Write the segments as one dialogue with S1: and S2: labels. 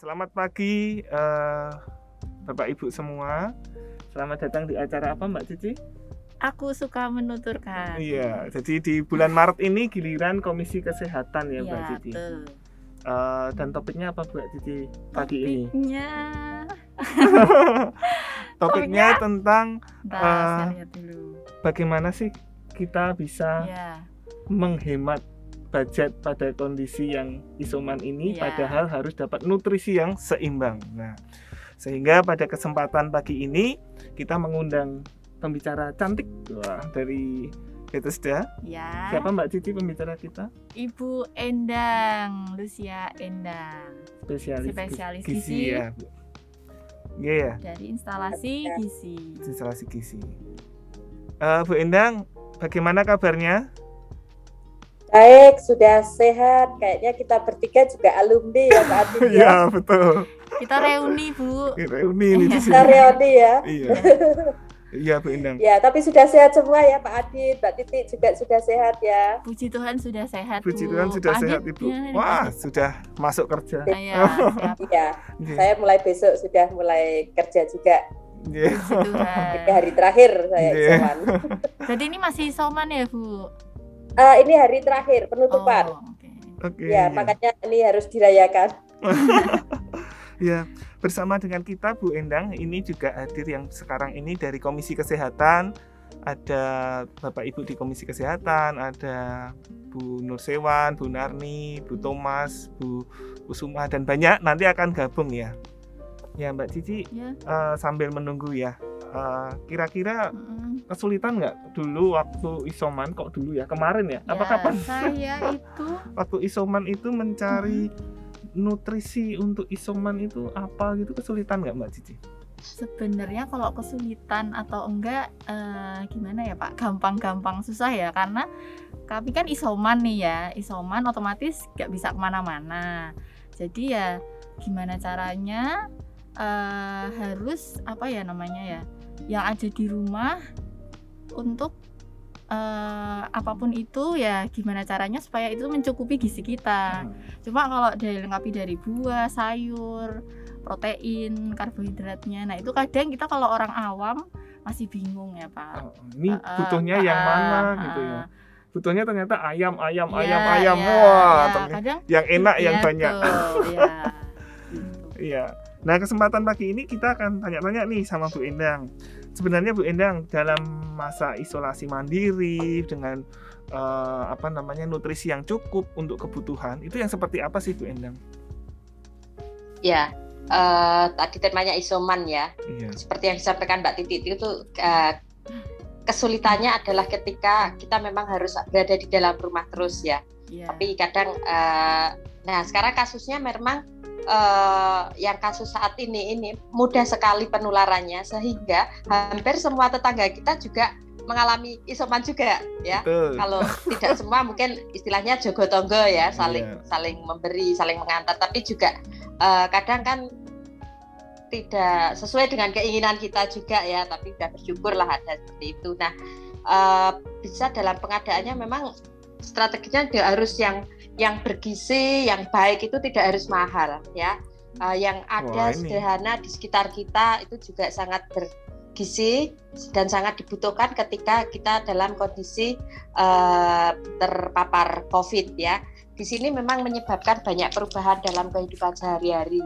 S1: Selamat pagi Bapak Ibu semua. Selamat datang di acara apa Mbak Cici?
S2: Aku suka menuturkan.
S1: Iya, jadi di bulan Maret ini giliran Komisi Kesehatan ya Mbak Cici.
S2: Betul.
S1: Dan topiknya apa Mbak Cici pagi ini? Topiknya tentang
S2: saya lihat dulu.
S1: Bagaimana sih kita bisa menghemat budget pada kondisi yang isoman ini, padahal harus dapat nutrisi yang seimbang. Nah, sehingga pada kesempatan pagi ini kita mengundang pembicara cantik dari Bethesda.
S2: Ya.
S1: Siapa Mbak Cici pembicara kita?
S2: Ibu Endang, Lucia Endang. Spesialis gizi
S1: ya. Iya ya.
S2: Dari instalasi gizi.
S1: Instalasi gizi. Bu Endang, bagaimana kabarnya?
S3: Baik, sudah sehat. Kayaknya kita bertiga juga alumni ya Pak Adit ya.
S1: Iya, betul.
S2: Kita reuni, Bu.
S3: Kita reuni ya.
S1: Iya. Iya, Bu Endang.
S3: Ya, tapi sudah sehat semua ya Pak Adit. Mbak Titi juga sudah sehat ya.
S2: Puji Tuhan sudah sehat, Bu.
S1: Puji Tuhan sudah
S2: Pak
S1: sehat,
S2: Adit,
S1: Ibu. Wah, sudah masuk kerja.
S2: Iya,
S3: saya mulai besok sudah mulai kerja juga.
S1: Yeah.
S2: Puji Tuhan.
S3: Ini hari terakhir saya isoman.
S2: Jadi ini masih isoman ya, Bu?
S3: Ini hari terakhir penutupan.
S1: Okay,
S3: ya, makanya ini harus dirayakan.
S1: Ya, bersama dengan kita Bu Endang ini juga hadir yang sekarang ini dari Komisi Kesehatan. Ada Bapak Ibu di Komisi Kesehatan, ada Bu Nursewan, Bu Narni, Bu Thomas, Bu Usuma, dan banyak nanti akan gabung ya. Ya Mbak Cici, sambil menunggu ya, kira-kira kesulitan nggak dulu waktu isoman, kok dulu ya, kemarin ya? Apa kapan?
S2: Saya itu
S1: waktu isoman itu mencari nutrisi untuk isoman itu apa gitu, kesulitan nggak Mbak Cici?
S2: Sebenarnya kalau kesulitan atau enggak gimana ya Pak, gampang-gampang susah ya, karena kami kan isoman nih ya, isoman otomatis nggak bisa kemana-mana, jadi ya gimana caranya harus apa ya namanya ya, yang ada di rumah untuk apapun itu ya gimana caranya supaya itu mencukupi gizi kita. Cuma kalau dilengkapi dari buah, sayur, protein, karbohidratnya, nah itu kadang kita kalau orang awam masih bingung ya Pak.
S1: Ini butuhnya yang mana gitu ya. Butuhnya ternyata ayam.
S2: Ya,
S1: Wah,
S2: kadang
S1: yang enak yang banyak. Iya. Nah, kesempatan pagi ini kita akan tanya-tanya nih sama Bu Endang. Sebenarnya Bu Endang dalam masa isolasi mandiri dengan nutrisi yang cukup untuk kebutuhan, itu yang seperti apa sih Bu Endang?
S4: Ya, tadi temanya isoman ya. Seperti yang disampaikan Mbak Titi itu kesulitannya adalah ketika kita memang harus berada di dalam rumah terus ya. Tapi kadang nah sekarang kasusnya memang yang kasus saat ini mudah sekali penularannya, sehingga hampir semua tetangga kita juga mengalami isoman juga ya. Kalau tidak semua mungkin istilahnya jogo-tonggo ya, saling memberi, saling mengantar, tapi juga kadang kan tidak sesuai dengan keinginan kita juga ya, tapi sudah bersyukurlah ada seperti itu. Nah, bisa dalam pengadaannya memang strateginya harus yang bergizi, yang baik, itu tidak harus mahal ya. Yang ada sederhana di sekitar kita itu juga sangat bergizi dan sangat dibutuhkan ketika kita dalam kondisi terpapar COVID ya. Di sini memang menyebabkan banyak perubahan dalam kehidupan sehari-hari.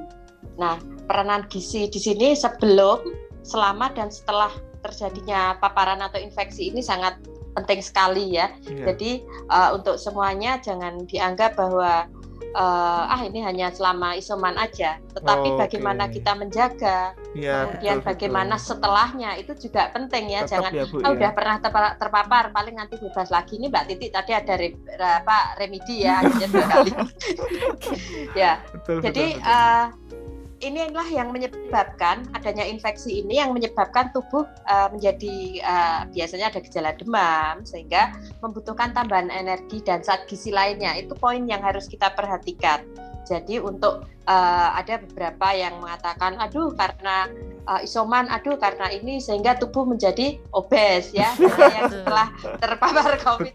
S4: Nah, peranan gizi di sini sebelum, selama, dan setelah terjadinya paparan atau infeksi ini sangat penting sekali ya. Jadi untuk semuanya jangan dianggap bahwa ini hanya selama isoman aja, tetapi bagaimana kita menjaga, kemudian bagaimana setelahnya itu juga penting ya. Jangan udah pernah terpapar paling nanti bebas lagi. Ini Mbak Titi tadi ada remedi ya, akhirnya 2 kali. Ya, jadi inilah yang menyebabkan adanya infeksi ini, yang menyebabkan tubuh menjadi biasanya ada gejala demam, sehingga membutuhkan tambahan energi dan zat gizi lainnya. Itu poin yang harus kita perhatikan. Jadi untuk ada beberapa yang mengatakan karena isoman, karena ini sehingga tubuh menjadi obes ya. Yang setelah terpapar COVID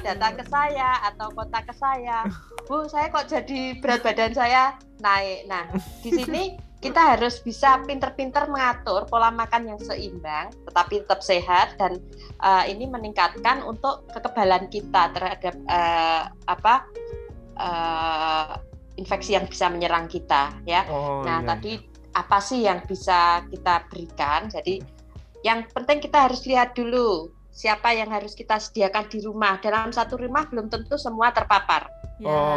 S4: datang ke saya atau kontak ke saya, Bu, saya kok jadi berat badan saya naik. Nah, di sini kita harus bisa pinter-pinter mengatur pola makan yang seimbang, tetapi tetap sehat, dan ini meningkatkan untuk kekebalan kita terhadap infeksi yang bisa menyerang kita, ya. Tadi apa sih yang bisa kita berikan? Jadi yang penting kita harus lihat dulu siapa yang harus kita sediakan di rumah. Dalam satu rumah belum tentu semua terpapar.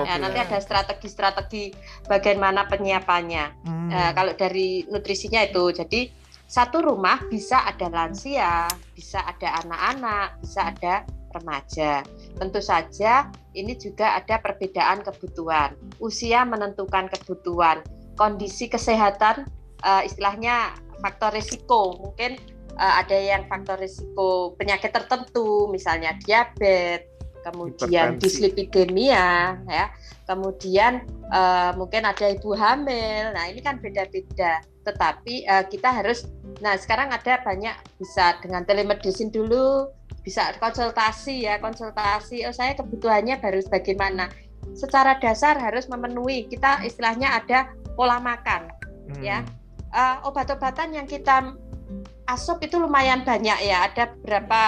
S4: Nanti ada strategi-strategi bagaimana penyiapannya. Kalau dari nutrisinya itu, jadi satu rumah bisa ada lansia, bisa ada anak-anak, bisa ada remaja. Tentu saja ini juga ada perbedaan kebutuhan. Usia menentukan kebutuhan, kondisi kesehatan, istilahnya faktor risiko. Mungkin ada yang faktor risiko penyakit tertentu, misalnya diabetes, kemudian dislipidemia, ya, kemudian mungkin ada ibu hamil. Nah, ini kan beda-beda. Tetapi kita harus, nah sekarang ada banyak, bisa dengan telemedicine dulu, bisa konsultasi. Oh, saya kebutuhannya baru bagaimana. Secara dasar harus memenuhi. Kita istilahnya ada pola makan, ya. Obat-obatan yang kita asup itu lumayan banyak, ya. Ada beberapa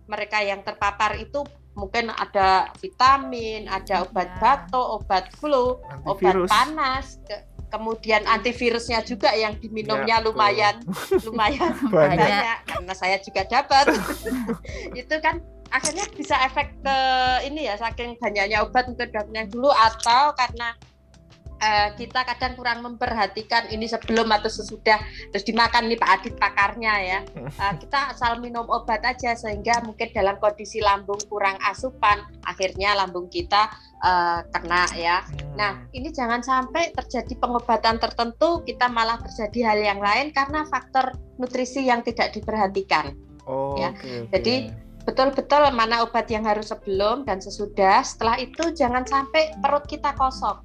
S4: mereka yang terpapar itu mungkin ada vitamin, ada obat batuk, obat flu, obat panas, kemudian antivirusnya juga yang diminumnya lumayan banyak, karena saya juga dapat. Itu kan akhirnya bisa efek ke ini, ya, saking banyaknya obat untuk dokternya dulu, atau karena kita kadang kurang memperhatikan ini sebelum atau sesudah terus dimakan. Nih Pak Adit pakarnya, ya. Kita asal minum obat aja, sehingga mungkin dalam kondisi lambung kurang asupan, akhirnya lambung kita kena, ya. Nah, ini jangan sampai terjadi pengobatan tertentu kita malah terjadi hal yang lain karena faktor nutrisi yang tidak diperhatikan. Jadi betul-betul mana obat yang harus sebelum dan sesudah. Setelah itu jangan sampai perut kita kosong.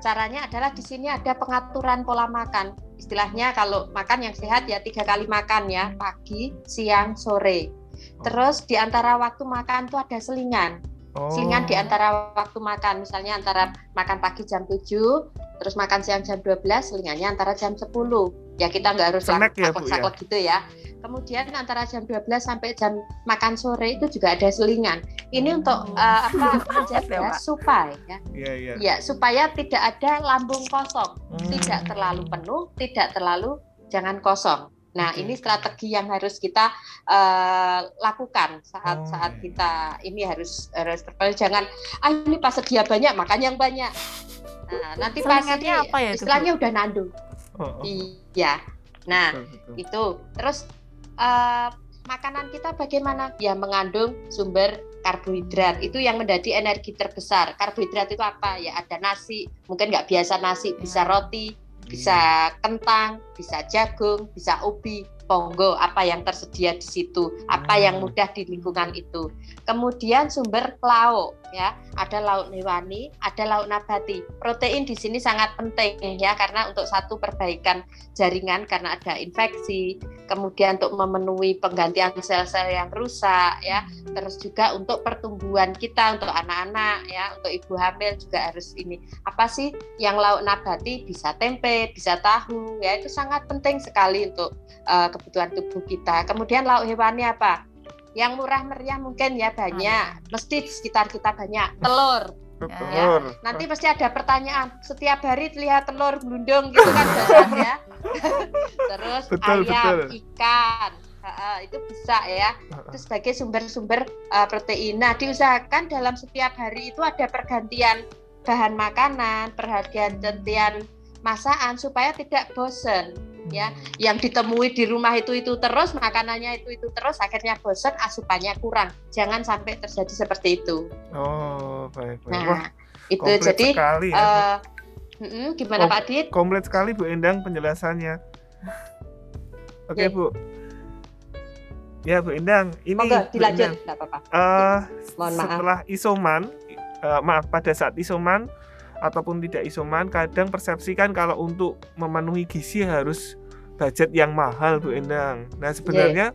S4: Caranya adalah di sini ada pengaturan pola makan. Istilahnya kalau makan yang sehat ya 3 kali makan, ya, pagi, siang, sore. Terus di antara waktu makan tuh ada selingan. Selingan di antara waktu makan, misalnya antara makan pagi jam 7, terus makan siang jam 12, selingannya antara jam 10. Ya kita nggak harus saklek gitu, ya. Kemudian antara jam 12 sampai jam makan sore itu juga ada selingan. Ini untuk menjaga supaya supaya tidak ada lambung kosong, tidak terlalu penuh, tidak terlalu jangan kosong. Nah, ini strategi yang harus kita lakukan saat kita ini harus jangan ini pas sedia banyak makan yang banyak. Nah, nanti pas ini apa ya, istilahnya udah nandung. Iya. Nah, itu terus makanan kita bagaimana? Ya, mengandung sumber karbohidrat. Itu yang menjadi energi terbesar. Karbohidrat itu apa? Ya, ada nasi, mungkin nggak biasa nasi, bisa roti, bisa kentang, bisa jagung, bisa ubi, monggo, apa yang tersedia di situ, apa yang mudah di lingkungan itu. Kemudian sumber lauk, ya, ada lauk hewani, ada lauk nabati. Protein di sini sangat penting, ya, karena untuk satu perbaikan jaringan karena ada infeksi, kemudian untuk memenuhi penggantian sel-sel yang rusak, ya, terus juga untuk pertumbuhan kita, untuk anak-anak, ya, untuk ibu hamil juga harus ini. Apa sih yang lauk nabati? Bisa tempe, bisa tahu, ya, itu sangat penting sekali untuk kebutuhan tubuh kita. Kemudian lauk hewani apa? Yang murah meriah mungkin, ya, banyak, mesti di sekitar kita banyak. Telur. Ya, nanti pasti ada pertanyaan, setiap hari lihat telur gelundung gitu kan biasanya. Terus ayam, ikan, itu bisa, ya, itu sebagai sumber-sumber protein. Nah, diusahakan dalam setiap hari itu ada pergantian bahan makanan, pergantian masakan supaya tidak bosen, ya. Yang ditemui di rumah itu terus, makanannya itu terus, akhirnya bosen, asupannya kurang. Jangan sampai terjadi seperti itu.
S1: Baik.
S4: Nah,
S1: wah,
S4: itu jadi
S1: sekali, ya.
S4: Gimana Pak Adit?
S1: Komplit sekali Bu Endang penjelasannya. Oke, Bu. Ya, Bu Endang, ini
S4: dilanjut, enggak apa-apa. Mohon maaf.
S1: Setelah isoman, pada saat isoman ataupun tidak isoman, kadang persepsikan kalau untuk memenuhi gizi harus budget yang mahal, Bu Endang. Nah, sebenarnya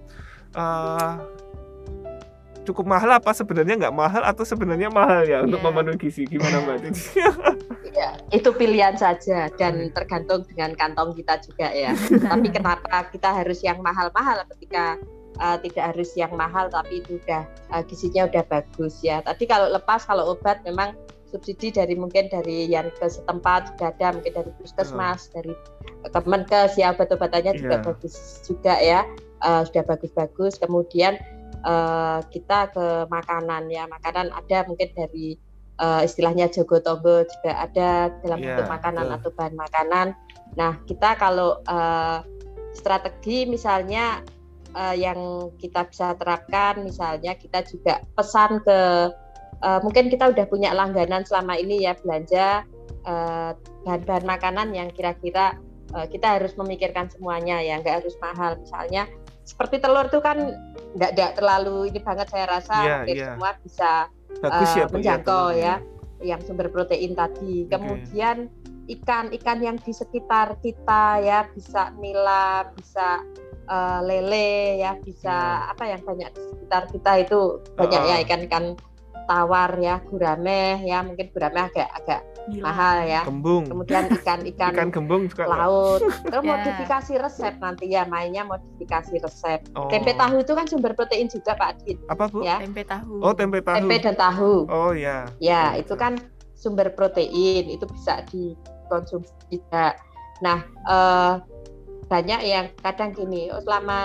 S1: cukup mahal apa sebenarnya nggak mahal atau sebenarnya mahal ya untuk
S2: Iya.
S1: memenuhi gizi? Gimana Mbak Cici?
S4: Ya, itu pilihan saja dan tergantung dengan kantong kita juga ya. Tapi kenapa kita harus yang mahal-mahal ketika tidak harus yang mahal tapi itu udah gizinya udah bagus ya. Tadi kalau lepas, kalau obat memang subsidi mungkin dari yang ke setempat sudah ada, mungkin dari puskesmas, dari Kemenkes ya, obat-obatannya juga bagus juga ya, sudah bagus-bagus. Kemudian kita ke makanan ya, makanan ada mungkin dari istilahnya jogotongo juga ada dalam bentuk makanan atau bahan makanan. Nah kita kalau strategi misalnya yang kita bisa terapkan, misalnya kita juga pesan ke mungkin kita udah punya langganan selama ini ya, belanja bahan-bahan makanan yang kira-kira kita harus memikirkan semuanya ya, nggak harus mahal. Misalnya seperti telur itu kan nggak terlalu ini banget saya rasa, semua bisa
S1: bagus ya,
S4: menjangkau ya, yang sumber protein tadi. Kemudian ikan yang di sekitar kita ya, bisa nila, bisa lele ya, bisa apa yang banyak di sekitar kita itu banyak ya, ikan-ikan tawar ya, gurame ya, mungkin gurame agak mahal ya.
S1: Kembung.
S4: Kemudian ikan
S1: kembung juga
S4: laut. Terus modifikasi resep nanti ya, mainnya modifikasi resep. Tempe tahu itu kan sumber protein juga Pak Adit.
S1: Apa Bu?
S4: Ya.
S2: Tempe tahu.
S1: Oh, tempe tahu.
S4: Tempe dan tahu.
S1: Oh ya.
S4: Ya, itu kan sumber protein, itu bisa dikonsumsi juga. Nah, banyak yang kadang gini, selama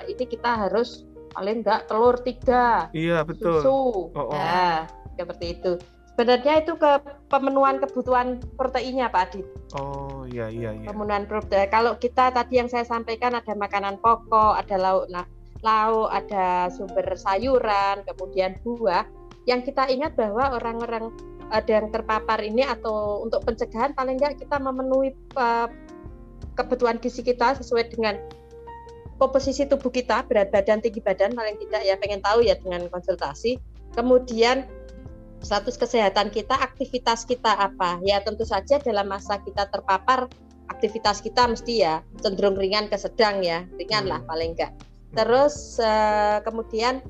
S4: ini kita harus paling enggak telur 3,
S1: iya betul,
S4: susu, nah seperti itu. Sebenarnya itu ke pemenuhan kebutuhan proteinnya Pak Adit.
S1: Oh iya.
S4: Pemenuhan protein. Kalau kita tadi yang saya sampaikan ada makanan pokok, ada lauk, ada sumber sayuran, kemudian buah. Yang kita ingat bahwa orang-orang ada yang terpapar ini, atau untuk pencegahan paling enggak kita memenuhi kebutuhan gizi kita sesuai dengan komposisi tubuh kita, berat badan, tinggi badan, paling tidak ya, pengen tahu ya dengan konsultasi. Kemudian status kesehatan kita, aktivitas kita apa ya, tentu saja dalam masa kita terpapar aktivitas kita mesti ya cenderung ringan ke sedang ya, ringan lah paling enggak. Terus kemudian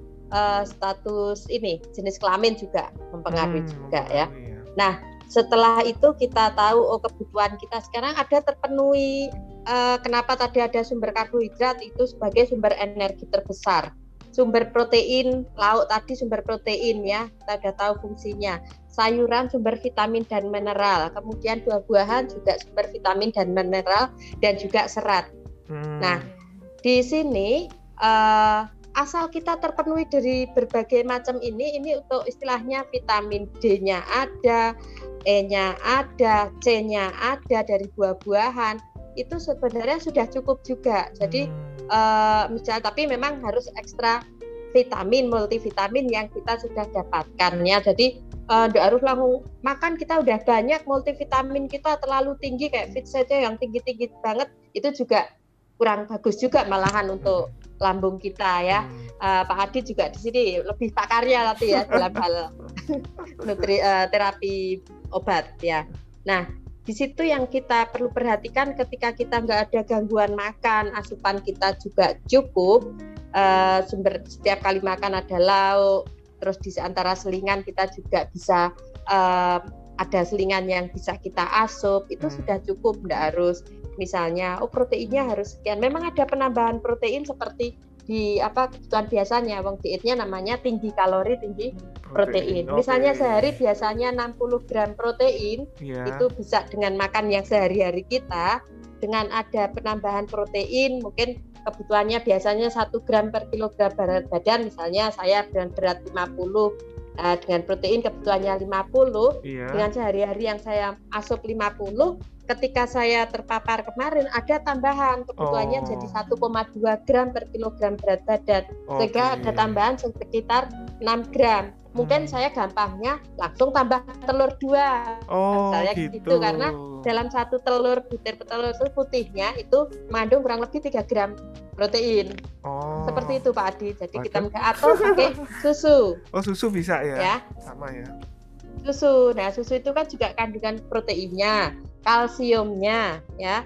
S4: status ini jenis kelamin juga mempengaruhi juga ya. Nah setelah itu kita tahu kebutuhan kita sekarang ada terpenuhi. Kenapa tadi ada sumber karbohidrat itu sebagai sumber energi terbesar, sumber protein lauk tadi sumber protein ya, kita sudah tahu fungsinya. Sayuran sumber vitamin dan mineral, kemudian buah-buahan juga sumber vitamin dan mineral dan juga serat. Nah di sini asal kita terpenuhi dari berbagai macam ini untuk istilahnya vitamin D-nya ada, E-nya ada, C-nya ada dari buah-buahan, itu sebenarnya sudah cukup juga. Jadi misalnya, tapi memang harus ekstra vitamin, multivitamin yang kita sudah dapatkan ya. Jadi tidak harus langsung makan kita udah banyak, multivitamin kita terlalu tinggi kayak fit saja yang tinggi-tinggi banget, itu juga kurang bagus juga malahan untuk lambung kita ya. Pak Adit juga di sini lebih pakarnya nanti ya dalam hal terapi obat ya. Nah di situ yang kita perlu perhatikan ketika kita nggak ada gangguan makan, asupan kita juga cukup, sumber setiap kali makan ada lauk, terus di antara selingan kita juga bisa ada selingan yang bisa kita asup, itu sudah cukup, nggak harus misalnya proteinnya harus sekian. Memang ada penambahan protein seperti di kebutuhan biasanya, wong dietnya namanya tinggi kalori tinggi protein. Misalnya sehari biasanya 60 gram protein, itu bisa dengan makan yang sehari-hari kita, dengan ada penambahan protein mungkin kebutuhannya biasanya 1 gram per kilogram berat badan, misalnya saya dengan berat 50, dengan protein kebutuhannya 50, dengan sehari-hari yang saya asup 50, ketika saya terpapar kemarin ada tambahan kebutuhannya jadi 1,2 gram per kilogram berat badan, sehingga ada tambahan sekitar 6 gram. Mungkin saya gampangnya langsung tambah telur 2, misalnya gitu, karena dalam satu telur, butir telur putihnya itu mengandung kurang lebih 3 gram protein. Seperti itu Pak Adi. Jadi kita atau pakai susu.
S1: Susu bisa ya? Sama ya.
S4: Susu. Nah, susu itu kan juga kandungan proteinnya, kalsiumnya ya.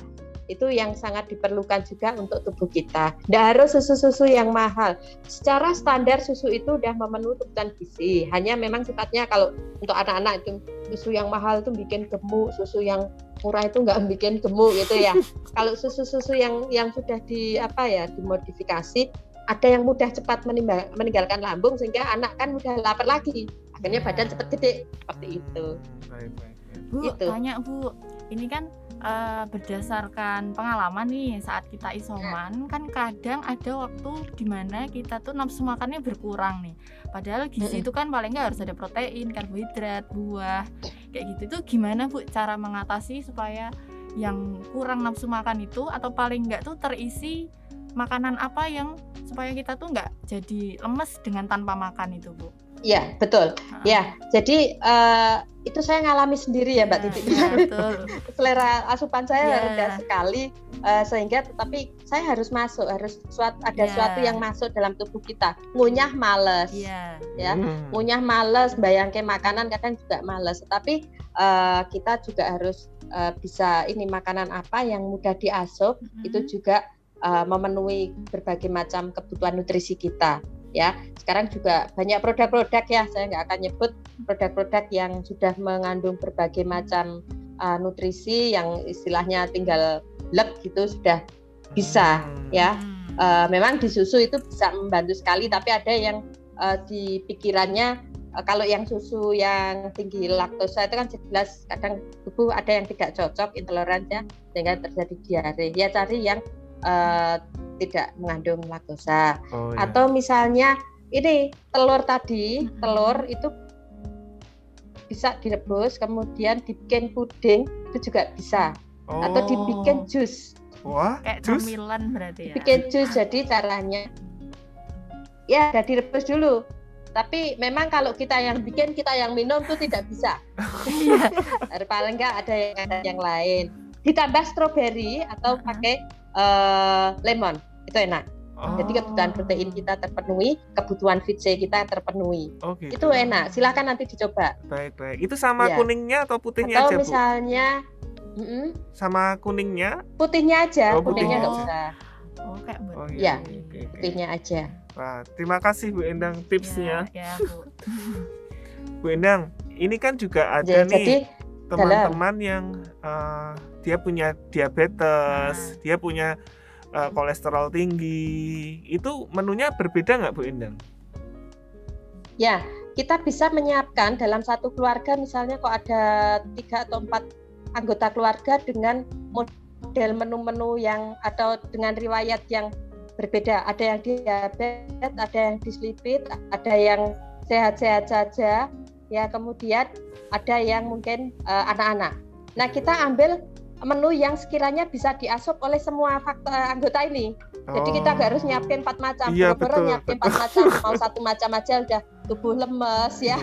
S4: Itu yang sangat diperlukan juga untuk tubuh kita. Tidak harus susu-susu yang mahal. Secara standar susu itu udah memenuhi kebutuhan gizi. Hanya memang sifatnya kalau untuk anak-anak itu susu yang mahal itu bikin gemuk, susu yang murah itu nggak bikin gemuk gitu ya. Kalau susu-susu yang sudah dimodifikasi, ada yang mudah cepat meninggalkan lambung sehingga anak kan mudah lapar lagi. Akhirnya badan cepat gede seperti itu.
S2: Bu,
S4: Gitu.
S2: tanya Bu, ini kan berdasarkan pengalaman nih saat kita isoman kan kadang ada waktu dimana kita tuh nafsu makannya berkurang nih. Padahal gizi itu kan paling nggak harus ada protein, karbohidrat, buah kayak gitu. Itu gimana Bu cara mengatasi supaya yang kurang nafsu makan itu atau paling nggak tuh terisi makanan apa yang supaya kita tuh nggak jadi lemes dengan tanpa makan itu Bu?
S4: Ya betul. Ya jadi itu saya ngalami sendiri ya Mbak Titi.
S2: Betul.
S4: Selera asupan saya rendah sekali sehingga tetapi saya harus masuk, ada sesuatu yang masuk dalam tubuh kita. Ngunyah males, ya ngunyah males, bayangke makanan kadang juga males. Tapi kita juga harus bisa ini makanan apa yang mudah diasup itu juga memenuhi berbagai macam kebutuhan nutrisi kita. Ya, sekarang juga banyak produk-produk ya, saya nggak akan nyebut produk-produk yang sudah mengandung berbagai macam nutrisi yang istilahnya tinggal lek gitu sudah bisa ya. Memang di susu itu bisa membantu sekali, tapi ada yang di pikirannya kalau yang susu yang tinggi laktosa itu kan jelas kadang tubuh ada yang tidak cocok, intoleran ya, sehingga terjadi diare. Ya cari yang tidak mengandung laktosa. Atau misalnya ini telur tadi, telur itu bisa direbus kemudian dibikin puding itu juga bisa. Atau dibikin jus.
S2: Wah, kayak camilan berarti ya.
S4: Bikin jus, jadi caranya ya udah direbus dulu. Tapi memang kalau kita yang bikin, kita yang minum itu tidak bisa. Paling enggak ada yang lain. Ditambah stroberi atau pakai lemon itu enak. Jadi kebutuhan protein kita terpenuhi, kebutuhan VC kita terpenuhi.
S1: Gitu.
S4: Itu enak. Silakan nanti dicoba.
S1: Baik. Itu sama kuningnya atau putihnya
S4: atau
S1: aja Bu?
S4: Atau misalnya
S1: sama kuningnya?
S4: Putihnya aja. Kuningnya nggak usah.
S2: Kayak
S4: ya. Putihnya aja.
S1: Wah, terima kasih Bu Endang tipsnya.
S2: Ya, Bu.
S1: Bu Endang, ini kan juga ada nih teman-teman yang dia punya diabetes, dia punya kolesterol tinggi. Itu menunya berbeda nggak Bu Endang?
S4: Ya, kita bisa menyiapkan dalam satu keluarga misalnya kok ada 3 atau 4 anggota keluarga dengan model menu-menu yang atau dengan riwayat yang berbeda. Ada yang diabetes, ada yang dislipid, ada yang sehat-sehat saja. Ya, kemudian ada yang mungkin anak-anak. Nah, kita ambil menu yang sekiranya bisa diasup oleh semua anggota ini. Jadi kita nggak harus nyiapin 4 macam. Betul. Nyiapin 4 macam, mau 1 macam aja udah tubuh lemes ya.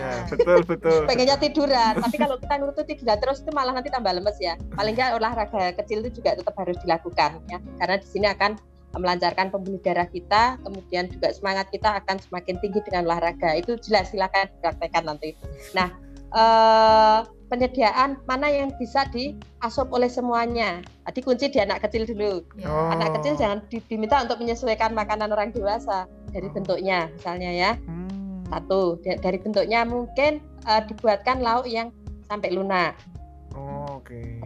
S1: Betul.
S4: Pengennya tiduran. Tapi kalau kita nuruti tiduran terus itu malah nanti tambah lemes ya. Paling nggak olahraga kecil itu juga tetap harus dilakukan ya. Karena di sini akan melancarkan pembuluh darah kita, kemudian juga semangat kita akan semakin tinggi dengan olahraga. Itu jelas, silakan praktekkan nanti. Nah, penyediaan mana yang bisa diasup oleh semuanya. Tadi kunci di anak kecil dulu. Anak kecil jangan diminta untuk menyesuaikan makanan orang dewasa dari bentuknya, misalnya ya. Satu, dari bentuknya mungkin dibuatkan lauk yang sampai lunak.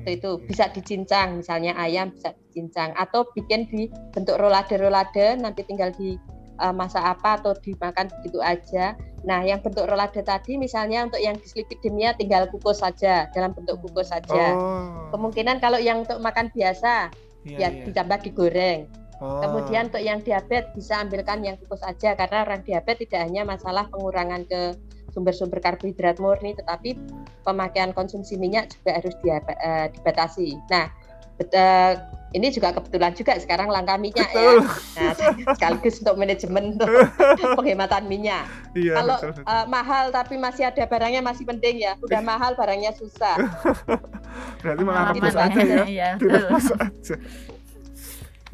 S4: Atau itu bisa dicincang, misalnya ayam bisa dicincang atau bikin di bentuk rolade nanti tinggal masak apa atau dimakan begitu aja. Nah, yang bentuk rolade tadi misalnya untuk yang dislipidemia tinggal kukus saja, dalam bentuk kukus saja. Kemungkinan kalau yang untuk makan biasa ditambah digoreng. Kemudian untuk yang diabetes bisa ambilkan yang kukus saja karena orang diabetes tidak hanya masalah pengurangan ke sumber-sumber karbohidrat murni, tetapi pemakaian konsumsi minyak juga harus dibatasi. Nah, ini juga kebetulan juga sekarang langka minyak ya. Nah, sekaligus untuk manajemen untuk penghematan minyak. Kalau mahal tapi masih ada barangnya masih penting ya. Udah mahal barangnya susah.
S1: Berarti malah rebus aja ya. Direbus aja.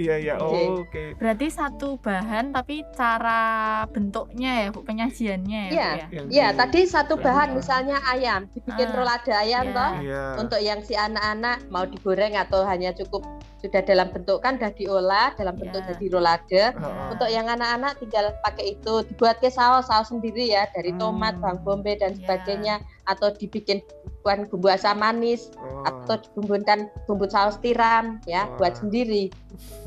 S1: Iya. Oh, oke.
S2: Berarti satu bahan tapi cara bentuknya ya Bu, penyajiannya ya Bu, ya.
S4: Iya, tadi satu bahan misalnya ayam, dibikin rolade ayam toh.
S1: Iya.
S4: Untuk yang si anak-anak mau digoreng atau hanya cukup sudah dalam bentuk kan udah diolah dalam bentuk jadi rolade. Untuk yang anak-anak tinggal pakai itu, dibuat ke saus sendiri ya dari tomat, bawang bombay dan sebagainya, atau dibikin bumbu asam manis atau dibumbukan bumbu saus tiram ya buat sendiri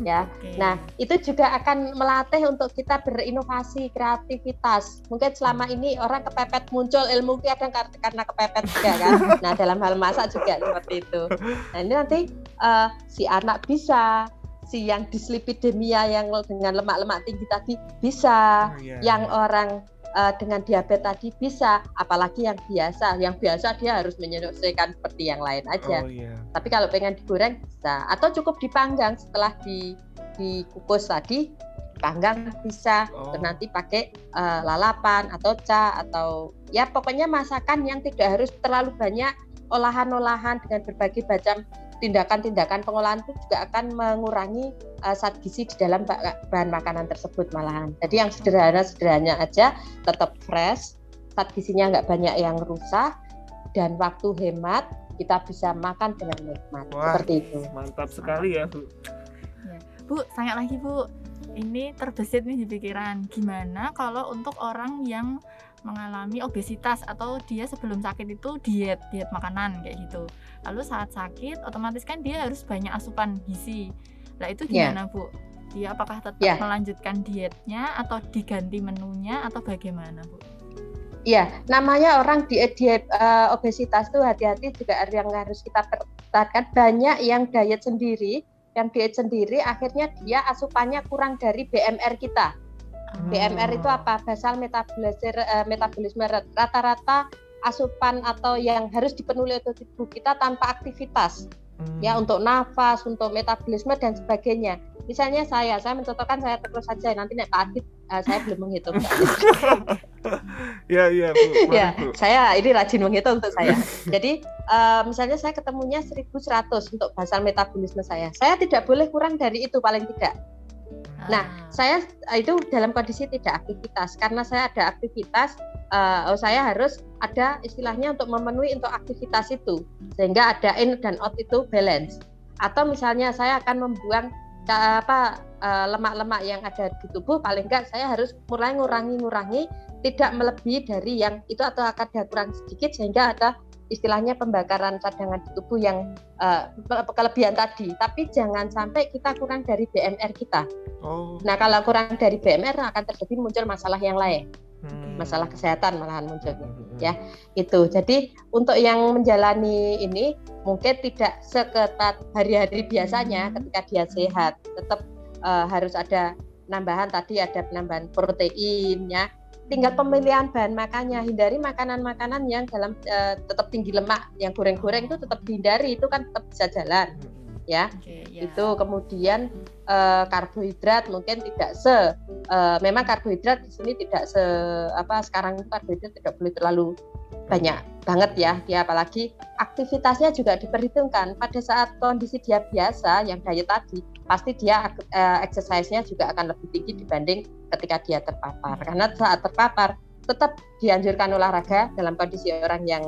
S4: ya. Nah itu juga akan melatih untuk kita berinovasi, kreativitas. Mungkin selama ini orang kepepet muncul ilmu kadang karena kepepet juga kan. Nah dalam hal masak juga seperti itu. Nah ini nanti si anak bisa, si yang dislipidemia yang dengan lemak-lemak tinggi tadi bisa, yang orang dengan diabetes tadi bisa, apalagi yang biasa dia harus menyesuaikan seperti yang lain aja. Tapi kalau pengen digoreng bisa, atau cukup dipanggang setelah dikukus tadi, panggang bisa, nanti pakai lalapan atau atau ya pokoknya masakan yang tidak harus terlalu banyak olahan-olahan dengan berbagai macam tindakan-tindakan pengolahan itu juga akan mengurangi zat gizi di dalam bahan makanan tersebut malahan. Jadi yang sederhana aja, tetap fresh, zat gizinya nggak banyak yang rusak, dan waktu hemat, kita bisa makan dengan nikmat. Seperti itu.
S1: Mantap sekali ya Bu.
S2: Ya. Bu, tanya lagi Bu, ini terbesit nih di pikiran, gimana kalau untuk orang yang mengalami obesitas atau dia sebelum sakit itu diet makanan kayak gitu. Lalu saat sakit otomatis kan dia harus banyak asupan gizi. Nah itu gimana Bu? Dia apakah tetap melanjutkan dietnya atau diganti menunya atau bagaimana Bu?
S4: Iya, namanya orang diet obesitas itu hati-hati juga yang harus kita perhatikan. Banyak yang diet sendiri akhirnya dia asupannya kurang dari BMR kita. BMR itu apa? Basal metabolisme rata-rata asupan atau yang harus dipenuhi oleh tubuh kita tanpa aktivitas. Ya, untuk nafas, untuk metabolisme dan sebagainya. Misalnya saya mencontohkan saya terus saja, nanti Pak Adit saya belum menghitung.
S1: Iya Bu.
S4: Ya, saya ini rajin menghitung untuk saya. Jadi misalnya saya ketemunya 1100 untuk basal metabolisme saya. Saya tidak boleh kurang dari itu paling tidak. Nah, saya itu dalam kondisi tidak aktivitas. Karena saya ada aktivitas, saya harus ada istilahnya untuk memenuhi untuk aktivitas itu, sehingga ada in dan out itu balance. Atau misalnya saya akan membuang lemak-lemak yang ada di tubuh, paling enggak saya harus mulai ngurangi tidak melebihi dari yang itu, atau akan ada kurang sedikit sehingga ada istilahnya pembakaran cadangan di tubuh yang kelebihan tadi. Tapi jangan sampai kita kurang dari BMR kita. Nah kalau kurang dari BMR akan terjadi muncul masalah yang lain, masalah kesehatan malahan munculnya. Ya itu. Jadi untuk yang menjalani ini mungkin tidak seketat hari-hari biasanya ketika dia sehat. Tetap harus ada penambahan tadi, ada penambahan protein ya. Tinggal pemilihan bahan makannya, hindari makanan-makanan yang dalam tetap tinggi lemak, yang goreng-goreng itu tetap dihindari, itu kan tetap bisa jalan ya. Itu kemudian karbohidrat mungkin tidak memang karbohidrat di sini tidak sekarang karbohidrat tidak boleh terlalu banyak banget ya, dia apalagi aktivitasnya juga diperhitungkan. Pada saat kondisi dia biasa yang diet tadi, pasti dia exercise-nya juga akan lebih tinggi dibanding ketika dia terpapar. Karena saat terpapar tetap dianjurkan olahraga dalam kondisi orang yang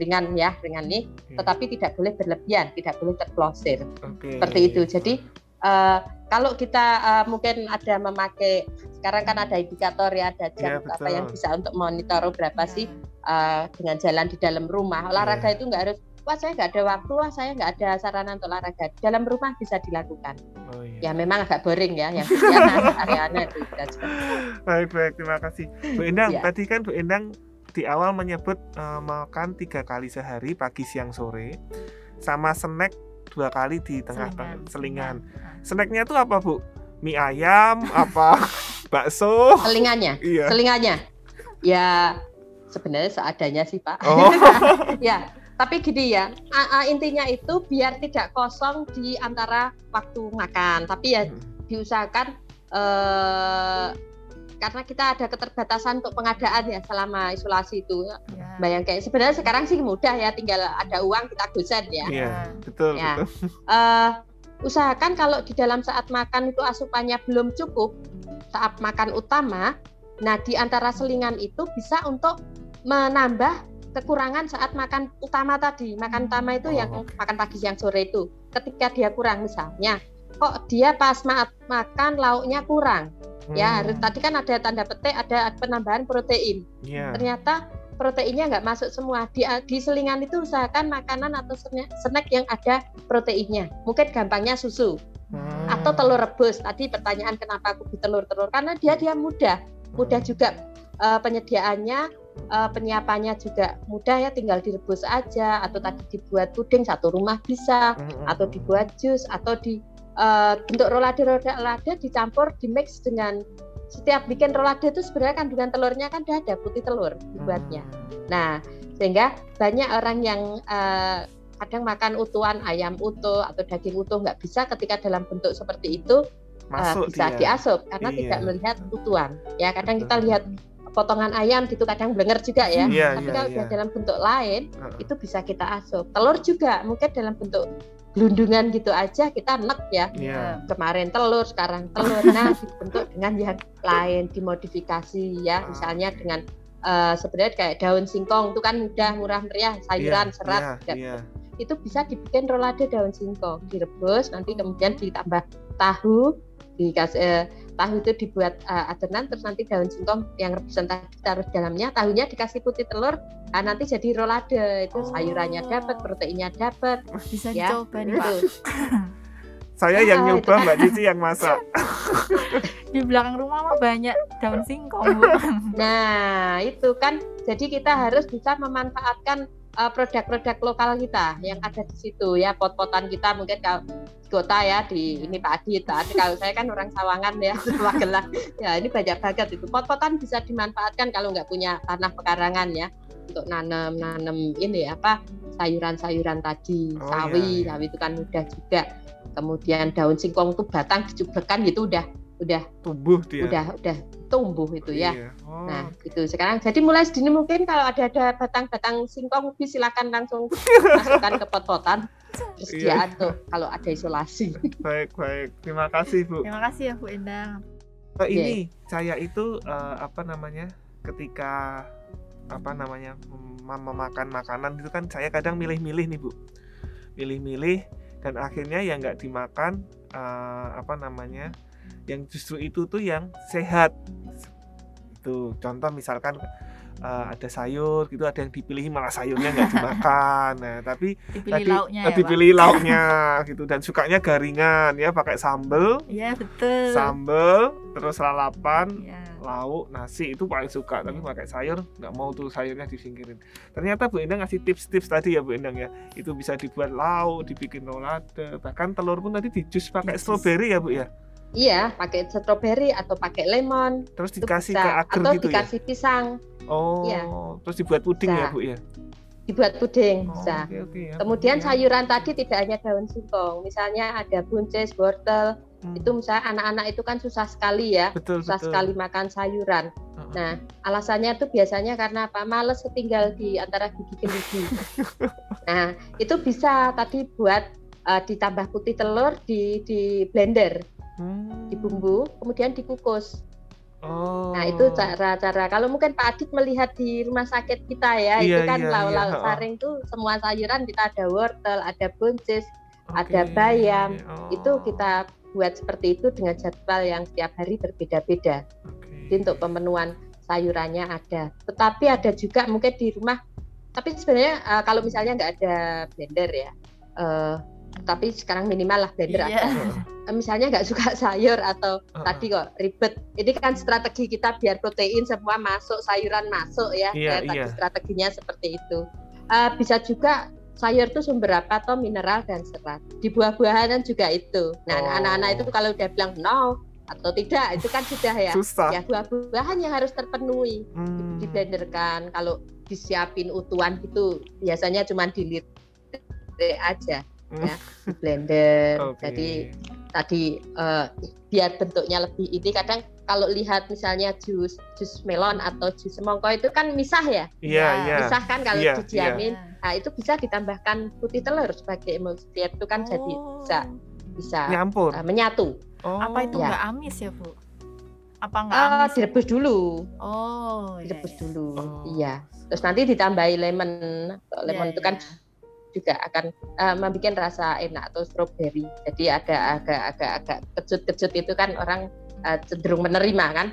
S4: ringan nih, tetapi tidak boleh berlebihan, tidak boleh terplosir. Seperti itu. Jadi kalau kita mungkin ada memakai, sekarang kan ada indikator ya, ada jam yang bisa untuk monitor berapa sih dengan jalan di dalam rumah. Olahraga itu nggak harus, wah saya nggak ada waktu, wah saya nggak ada sarana untuk olahraga. Di dalam rumah bisa dilakukan. Ya memang agak boring ya, yang area-area itu.
S1: Baik, terima kasih Bu Endang. Tadi kan Bu Endang di awal menyebut makan 3 kali sehari, pagi, siang, sore, sama snack 2 kali di tengah selingan. Snacknya tuh apa Bu? Mie ayam, apa bakso?
S4: Selingannya.
S1: Iya.
S4: Selingannya. Ya sebenarnya seadanya sih Pak. Ya. Tapi gini ya, intinya itu biar tidak kosong di antara waktu makan. Tapi ya diusahakan karena kita ada keterbatasan untuk pengadaan ya selama isolasi itu. Bayangkan sebenarnya sekarang sih mudah ya, tinggal ada uang kita gosen ya.
S1: Iya, betul.
S4: usahakan kalau di dalam saat makan itu asupannya belum cukup, saat makan utama, nah di antara selingan itu bisa untuk menambah kekurangan saat makan utama tadi. Makan utama itu yang makan pagi, siang, sore itu. Ketika dia kurang, misalnya, kok dia pas makan lauknya kurang. Ya, tadi kan ada tanda petik, ada penambahan protein. Ternyata proteinnya nggak masuk semua. Di selingan itu usahakan makanan atau snack yang ada proteinnya. Mungkin gampangnya susu atau telur rebus. Tadi pertanyaan kenapa aku di telur karena dia mudah juga penyediaannya. Penyiapannya juga mudah ya, tinggal direbus aja, atau tadi dibuat puding satu rumah bisa, atau dibuat jus, atau di bentuk rolade dicampur, dimix dengan setiap bikin rolade itu sebenarnya kandungan telurnya kan udah ada, putih telur dibuatnya. Nah, sehingga banyak orang yang kadang makan utuhan ayam utuh atau daging utuh nggak bisa, ketika dalam bentuk seperti itu bisa diasup karena tidak melihat utuhan. Ya, kadang kita lihat potongan ayam gitu kadang blenger juga ya. Tapi kalau udah dalam bentuk lain itu bisa kita asup. Telur juga mungkin dalam bentuk gelundungan gitu aja kita enek ya. Kemarin telur, sekarang telur. Nah, dibentuk dengan yang lain, dimodifikasi ya. Misalnya dengan sebenarnya kayak daun singkong itu kan mudah, murah meriah, sayuran, serat. Itu bisa dibikin rolade daun singkong, direbus, nanti kemudian ditambah tahu, dikasih tahu itu dibuat adonan, terus nanti daun singkong yang rebusan tadi taruh dalamnya, tahunya dikasih putih telur, nanti jadi rolade. Itu sayurannya dapat, proteinnya dapat.
S2: Bisa
S4: ya,
S2: dicoba nih Pak.
S1: Saya yang nyoba, Mbak Cici yang masak.
S2: Di belakang rumah mah banyak daun singkong, Bu.
S4: Nah itu kan, jadi kita harus bisa memanfaatkan produk-produk lokal kita yang ada di situ ya. Pot-potan kita mungkin kalau di kota ya, di ini Pak Adit, kalau saya kan orang Sawangan ya, Magelang ya, ini banyak banget itu pot-potan bisa dimanfaatkan kalau nggak punya tanah pekarangan ya, untuk nanam ini apa, sayuran-sayuran tadi, sawi itu kan mudah juga. Kemudian daun singkong itu batang dicublekan gitu udah
S1: tumbuh dia.
S4: Udah tumbuh itu ya. Nah, itu sekarang jadi mulai sedini mungkin kalau ada batang-batang singkong silakan langsung masukkan ke pot-potan. Persediaan tuh kalau ada isolasi.
S1: Baik. Terima kasih, Bu.
S2: Terima kasih ya Bu Endang.
S1: Ini saya itu ketika memakan makanan itu kan saya kadang milih-milih nih, Bu. Milih-milih dan akhirnya yang nggak dimakan yang justru itu tuh yang sehat. Itu contoh misalkan ada sayur gitu, ada yang dipilih malah sayurnya nggak dimakan. Nah, tapi dipilih lauknya gitu, dan sukanya garingan ya, pakai sambel.
S2: Iya, betul.
S1: Sambel terus lalapan, lauk, nasi itu paling suka, tapi pakai sayur nggak mau tuh, sayurnya disingkirin. Ternyata Bu Endang ngasih tips-tips tadi ya Bu Endang ya. Itu bisa dibuat lauk, dibikin rolade, bahkan telur pun tadi di jus pakai stroberi ya Bu ya.
S4: Iya, pakai stroberi atau pakai lemon.
S1: Terus dikasih ke agar
S4: atau
S1: gitu
S4: dikasih pisang.
S1: Terus dibuat puding ya Bu ya?
S4: Dibuat puding bisa.
S1: Okay, ya.
S4: Kemudian sayuran tadi tidak hanya daun singkong, misalnya ada buncis, wortel. Itu misalnya anak-anak itu kan susah sekali ya, susah sekali makan sayuran. Nah, alasannya itu biasanya karena apa? Males ketinggal di antara gigi. Nah, itu bisa tadi buat ditambah putih telur di blender. Dibumbu, kemudian dikukus. Nah, itu cara-cara. Kalau mungkin Pak Adit melihat di rumah sakit kita ya, itu kan lauk-lauk saring tuh semua sayuran kita ada wortel, ada buncis, ada bayam. Itu kita buat seperti itu dengan jadwal yang setiap hari berbeda-beda. Jadi untuk pemenuhan sayurannya ada. Tetapi ada juga mungkin di rumah. Tapi sebenarnya kalau misalnya nggak ada blender ya. Tapi sekarang minimal lah blender ada. Misalnya nggak suka sayur atau tadi kok ribet, ini kan strategi kita biar protein semua masuk, sayuran masuk ya. Tadi strateginya seperti itu. Bisa juga sayur itu sumber apa atau mineral dan serat. Di buah-buahan juga itu. Nah, anak-anak itu kalau udah bilang no atau tidak, itu kan sudah ya. Susah. Ya, buah-buahan yang harus terpenuhi. Diblenderkan. Kalau disiapin utuhan gitu biasanya cuma dilirik aja. Ya, di blender. Jadi tadi biar bentuknya lebih ini, kadang kalau lihat misalnya jus melon atau jus semangka itu kan misah ya. Misah kan kalau dijamin. Nah, itu bisa ditambahkan putih telur sebagai emulsifier, itu kan jadi bisa bisa
S1: Nyampur.
S4: menyatu.
S1: Oh.
S2: Apa itu
S4: Ya.
S2: nggak amis ya, Bu? Apa nggak amis?
S4: Direbus dulu.
S2: Oh,
S4: Direbus
S2: iya.
S4: dulu.
S1: Oh.
S4: Iya. Terus nanti ditambahi lemon. Lemon
S2: Iya,
S4: itu kan juga akan membuat rasa enak, atau strawberry. Jadi ada agak kecut-kecut itu kan orang cenderung menerima kan.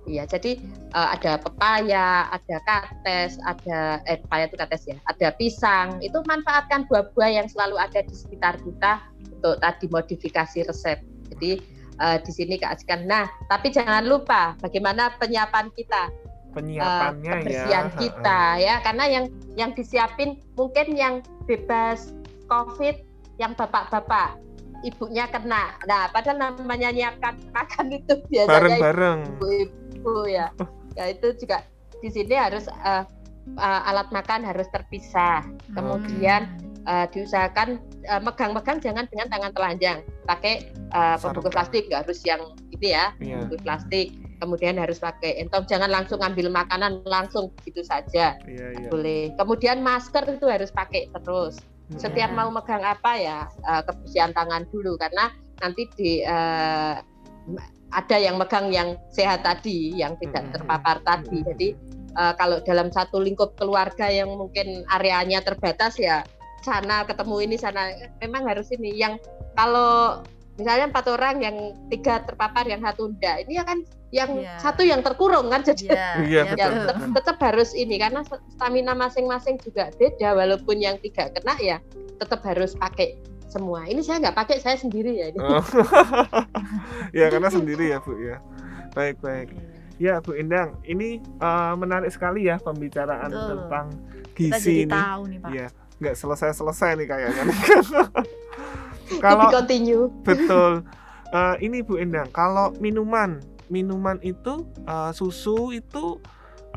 S4: Iya, jadi ada pepaya, ada kates, ada pepaya itu kates ya, ada pisang. Itu manfaatkan buah-buah yang selalu ada di sekitar kita untuk tadi modifikasi resep. Jadi di sini Kak Askan. Nah, tapi jangan lupa bagaimana penyiapan kita.
S1: Penyiapannya
S4: kebersihan
S1: ya.
S4: kita ya, karena yang disiapin mungkin yang bebas COVID, yang bapak-bapak ibunya kena. Nah, padahal namanya nyiapkan makan itu biasanya
S1: Bareng-bareng.
S4: ibu-ibu ya. Ya itu juga di sini harus alat makan harus terpisah. Kemudian diusahakan megang-megang jangan dengan tangan telanjang, pakai pembungkus plastik, nggak harus yang itu ya, pembungkus plastik. Kemudian harus pakai entong, jangan langsung ambil makanan langsung gitu saja. Boleh. Kemudian masker itu harus pakai terus. Setiap mau megang apa ya, kebersihan tangan dulu, karena nanti ada yang megang yang sehat tadi, yang tidak terpapar tadi. Jadi kalau dalam satu lingkup keluarga yang mungkin areanya terbatas ya, sana ketemu ini, sana memang harus ini. Yang kalau misalnya 4 orang, yang 3 terpapar, yang 1 enggak, ini akan yang 1 yang terkurung kan, jadi tetap harus ini, karena stamina masing-masing juga beda. Walaupun yang 3 kena ya tetap harus pakai semua. Ini saya nggak pakai, saya sendiri ya ini.
S1: Ya karena sendiri ya Bu ya. Baik. Ya Bu Endang, ini menarik sekali ya pembicaraan tentang gizi
S2: kita jadi
S1: ini.
S2: Tahu nih Pak.
S1: Ya, nggak selesai nih kayaknya.
S4: Kalau continue.
S1: Betul. Ini Bu Endang, kalau minuman itu susu itu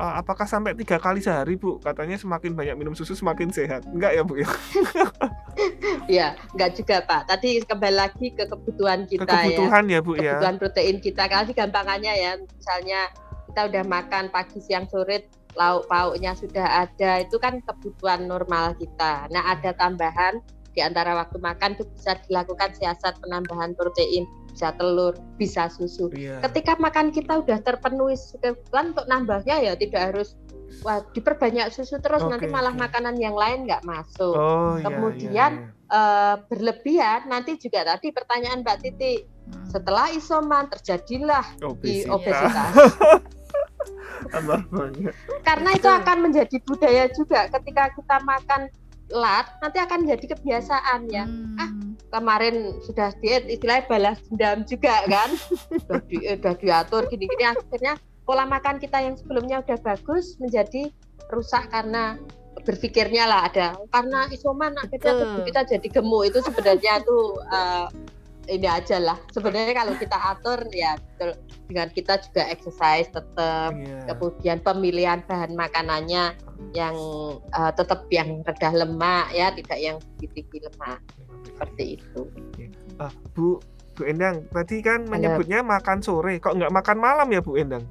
S1: apakah sampai 3 kali sehari Bu? Katanya semakin banyak minum susu semakin sehat. Enggak ya Bu ya?
S4: Ya, enggak juga Pak. Tadi kembali lagi ke kebutuhan kita
S1: kebutuhan ya Bu ya.
S4: Kebutuhan protein kita. Kalau gampangannya ya, misalnya kita udah makan pagi, siang, sore, lauk pauknya sudah ada, itu kan kebutuhan normal kita. Nah, ada tambahan di antara waktu makan itu bisa dilakukan siasat penambahan protein, bisa telur, bisa susu. Ketika makan kita udah terpenuhi kebutuhan, untuk nambahnya ya tidak harus diperbanyak susu terus, nanti malah makanan yang lain nggak masuk. Kemudian berlebihan, nanti juga tadi pertanyaan Mbak Titi, setelah isoman terjadilah obesitas. Karena itu akan menjadi budaya juga, ketika kita makan lat nanti akan jadi kebiasaan ya. Kemarin sudah diet, istilahnya balas dendam juga kan. Udah diatur gini-gini, akhirnya pola makan kita yang sebelumnya udah bagus menjadi rusak karena berpikirnya lah karena isoman akhirnya tubuh kita jadi gemuk. Itu sebenarnya tuh ini aja lah. Sebenarnya kalau kita atur ya dengan kita juga exercise tetap, kemudian pemilihan bahan makanannya yang tetap yang rendah lemak ya, tidak yang tinggi lemak, seperti itu.
S1: Bu Endang, tadi kan menyebutnya makan sore, kok nggak makan malam ya Bu Endang?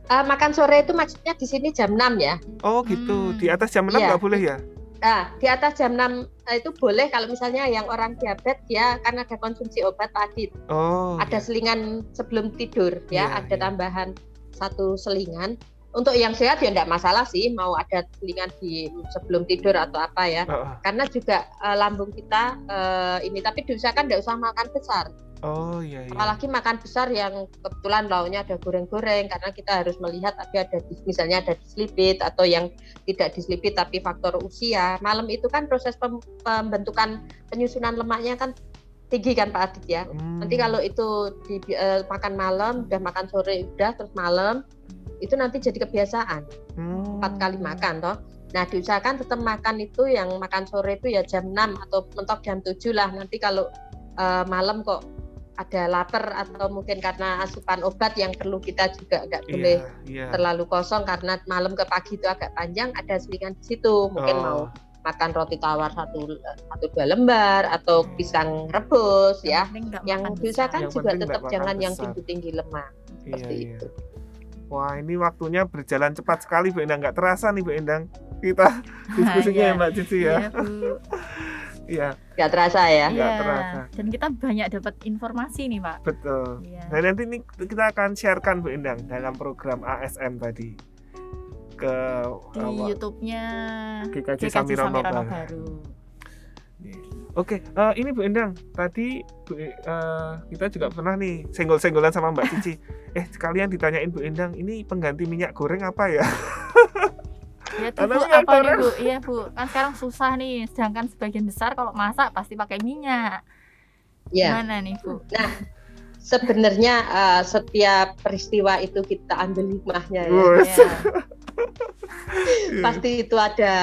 S4: Makan sore itu maksudnya di sini jam 6 ya. Oh
S1: gitu, di atas jam 6 nggak boleh ya?
S4: Nah, di atas jam 6 itu boleh kalau misalnya yang orang diabetes ya, kan ada konsumsi obat pagi. Ada selingan sebelum tidur ya, ada tambahan 1 selingan. Untuk yang sehat ya enggak masalah sih, mau ada selingan di sebelum tidur atau apa ya. Karena juga lambung kita ini, tapi diusahakan enggak usah makan besar. Apalagi makan besar yang kebetulan lauknya ada goreng-goreng, karena kita harus melihat ada misalnya ada dislipid atau yang tidak dislipid tapi faktor usia. Malam itu kan proses pembentukan penyusunan lemaknya kan tinggi kan Pak Adit ya. Nanti kalau itu makan malam, udah makan sore udah terus malam, itu nanti jadi kebiasaan 4 kali makan toh. Nah, diusahakan tetap makan itu yang makan sore itu ya jam 6 atau mentok jam 7 lah. Nanti kalau malam kok ada lapar atau mungkin karena asupan obat yang perlu kita juga nggak boleh terlalu kosong, karena malam ke pagi itu agak panjang, ada selingan di situ. Mungkin mau makan roti tawar 1-2 lembar atau pisang rebus ya. Yang diusahakan juga tetap jangan yang tinggi-tinggi lemak. Seperti itu.
S1: Wah, ini waktunya berjalan cepat sekali Bu Endang, nggak terasa nih Bu Endang kita diskusinya ya Mbak Cici ya. Iya,
S4: nggak terasa ya.
S1: nggak terasa.
S2: Dan kita banyak dapat informasi nih Pak.
S1: betul.
S2: Iya.
S1: Nah, nanti ini kita akan sharekan Bu Endang dalam program ASM tadi ke
S2: Di YouTube-nya
S1: GKJ
S2: GKJ
S1: Samirono
S2: Samirono
S1: Baru.
S2: Baru.
S1: Oke, ini Bu Endang, tadi kita juga pernah nih senggol-senggolan sama Mbak Cici. Sekalian ditanyain Bu Endang, ini pengganti minyak goreng apa ya?
S2: Ya tuh
S1: Karena
S2: Bu,
S1: minyak
S2: apa nih
S1: goreng.
S2: Bu? Iya Bu, kan sekarang susah nih. Sedangkan sebagian besar kalau masak pasti pakai minyak.
S4: Ya.
S2: Gimana nih Bu?
S4: Nah, sebenarnya setiap peristiwa itu kita ambil hikmahnya ya.
S1: Wes.
S2: Ya.
S4: Pasti itu ada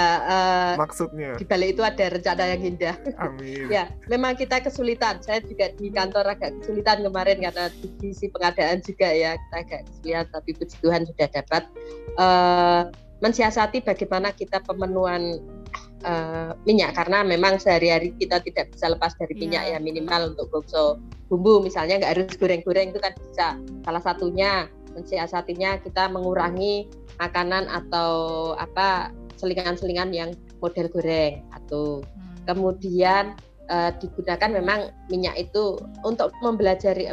S1: Maksudnya.
S4: di balik itu ada rencana yang indah.
S1: Amin.
S4: Ya, memang kita kesulitan. Saya juga di kantor agak kesulitan kemarin karena divisi pengadaan juga ya. Kita agak kesulitan, tapi puji Tuhan sudah dapat mensiasati bagaimana kita pemenuhan minyak, karena memang sehari-hari kita tidak bisa lepas dari minyak ya, minimal untuk gongso bumbu misalnya nggak harus goreng-goreng, itu kan bisa. Salah satunya mensiasatinya kita mengurangi makanan atau selingan-selingan yang model goreng atau kemudian digunakan memang minyak itu untuk mengajari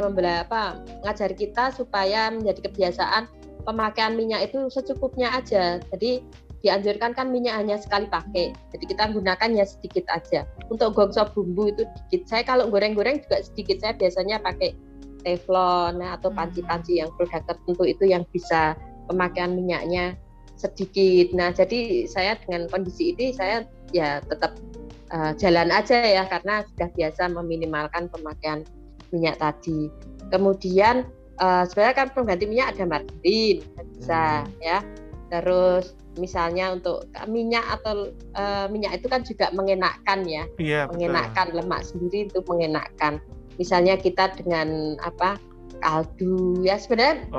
S4: kita supaya menjadi kebiasaan pemakaian minyak itu secukupnya aja. Jadi dianjurkan kan minyak hanya sekali pakai, jadi kita gunakannya sedikit aja. Untuk gongso bumbu itu sedikit. Saya kalau goreng-goreng juga sedikit, saya biasanya pakai teflon atau panci-panci yang produk tertentu itu yang bisa pemakaian minyaknya sedikit. Nah, jadi saya dengan kondisi ini saya ya tetap jalan aja ya, karena sudah biasa meminimalkan pemakaian minyak tadi. Kemudian sebenarnya kan pengganti minyak ada margarin, bisa ya. Terus misalnya untuk minyak atau minyak itu kan juga mengenakkan ya, mengenakkan lemak sendiri itu mengenakkan. Misalnya kita dengan kaldu ya, sebenarnya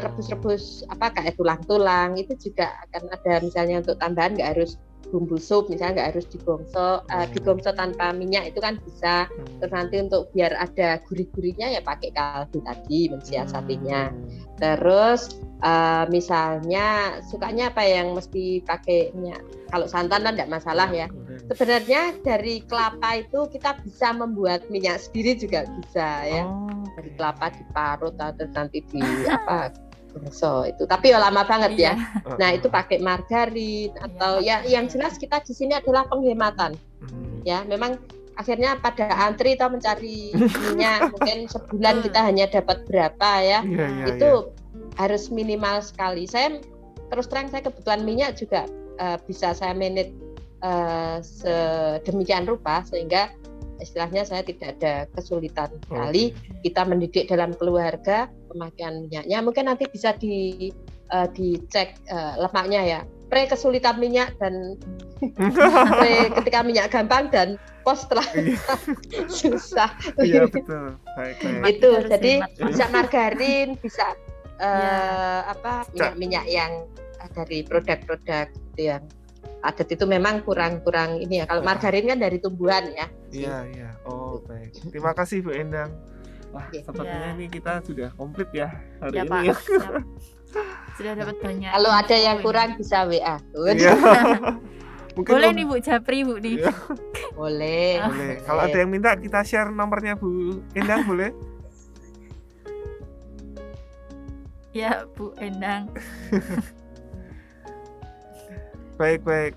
S4: rebus-rebus kayak tulang-tulang itu juga akan ada, misalnya untuk tambahan nggak harus bumbu sup, misalnya nggak harus digongso tanpa minyak itu kan bisa. Terus nanti untuk biar ada gurih-gurihnya ya pakai kaldu tadi mensiasatinya. Terus misalnya sukanya apa yang mesti pakai minyak, kalau santan kan nggak masalah ya. Sebenarnya dari kelapa itu kita bisa membuat minyak sendiri juga bisa ya. Dari kelapa diparut atau nanti di gongso itu, tapi lama banget ya. Nah, itu pakai margarin atau ya yang jelas kita di sini adalah penghematan. Ya, memang akhirnya pada antri atau mencari minyak mungkin sebulan kita hanya dapat berapa ya. Itu harus minimal sekali. Saya terus terang, saya kebutuhan minyak juga bisa saya manage sedemikian rupa sehingga istilahnya saya tidak ada kesulitan sekali. Kita mendidik dalam keluarga pemakaian minyaknya, mungkin nanti bisa dicek lemaknya ya, pre kesulitan minyak dan pre ketika minyak gampang dan pos setelah susah.
S1: Iya betul. Baik.
S4: Itu jadi bisa margarin, bisa minyak-minyak yang dari produk-produk itu yang padat itu memang kurang ini ya. Kalau margarin kan dari tumbuhan ya.
S1: Iya. Oh, baik. Terima kasih Bu Endang. Wah, sepertinya ini kita sudah komplit ya hari ini.
S2: Pak. Sudah dapat banyak.
S4: Kalau ada yang kurang bisa WA.
S1: Mungkin
S2: boleh nih Bu Japri Bu nih.
S4: Boleh.
S1: Kalau ada yang minta kita share nomornya Bu Endang boleh?
S2: Ya Bu Endang.
S1: Baik.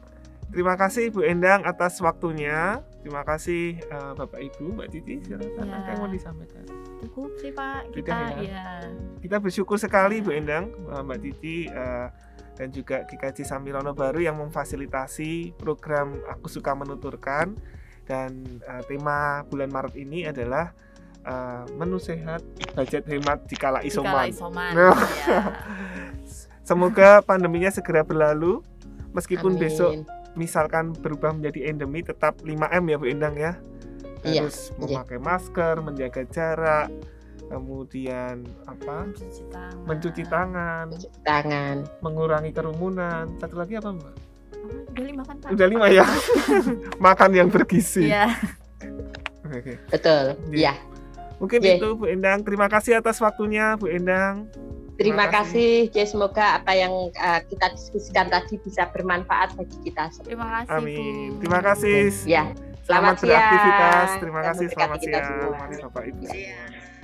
S1: Terima kasih Bu Endang atas waktunya. Terima kasih Bapak Ibu, Mbak Cici, silakan ada yang mau disampaikan.
S2: Cukup sih Pak,
S1: kita bersyukur sekali Bu Endang, Mbak Cici dan juga GKJ Samirono Baru yang memfasilitasi program Aku Suka Menuturkan, dan tema bulan Maret ini adalah menu sehat, budget hemat dikala isoman. Semoga pandeminya segera berlalu. Meskipun
S4: Amin.
S1: besok misalkan berubah menjadi endemi, tetap 5M ya Bu Endang ya. Harus memakai masker, menjaga jarak, kemudian mencuci tangan, mengurangi kerumunan. Satu lagi apa Mbak?
S2: Udah 5 kan Pak?
S1: Udah 5 ya. Makan yang bergizi.
S2: Iya.
S1: Oke.
S4: Betul. Iya.
S1: Mungkin itu Bu Endang. Terima kasih atas waktunya Bu Endang.
S4: Terima kasih. Semoga apa yang kita diskusikan tadi bisa bermanfaat bagi kita semua.
S2: Terima kasih.
S1: Amin. Terima kasih.
S4: Ya.
S1: Selamat
S4: siang.
S1: beraktivitas. Terima
S4: Dan
S1: kasih.
S4: memberkati
S1: Selamat
S4: kita
S1: siang.
S4: semua.
S1: Mari Bapak Ibu
S4: Iya.
S1: semua.